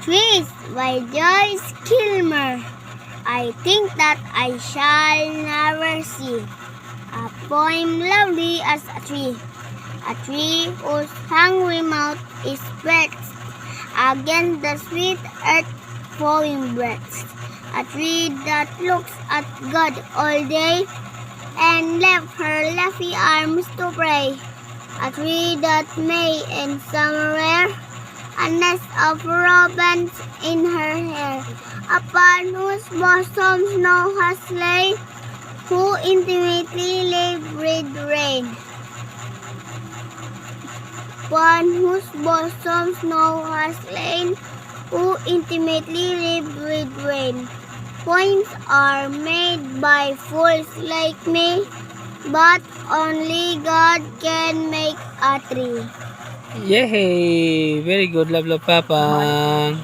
Trees by Joyce Kilmer. I think that I shall never see a poem lovely as a tree whose hungry mouth is pressed against the sweet earth flowing breaths, a tree that looks at God all day and left her leafy arms to pray, a tree that may in summer wear a nest of robins in her hair, upon whose bosom snow has lain, who intimately live with rain. Upon whose bosom snow has lain, who intimately live with rain. Poems are made by fools like me, but only God can make a tree. Yay! Very good, love, love, Papa.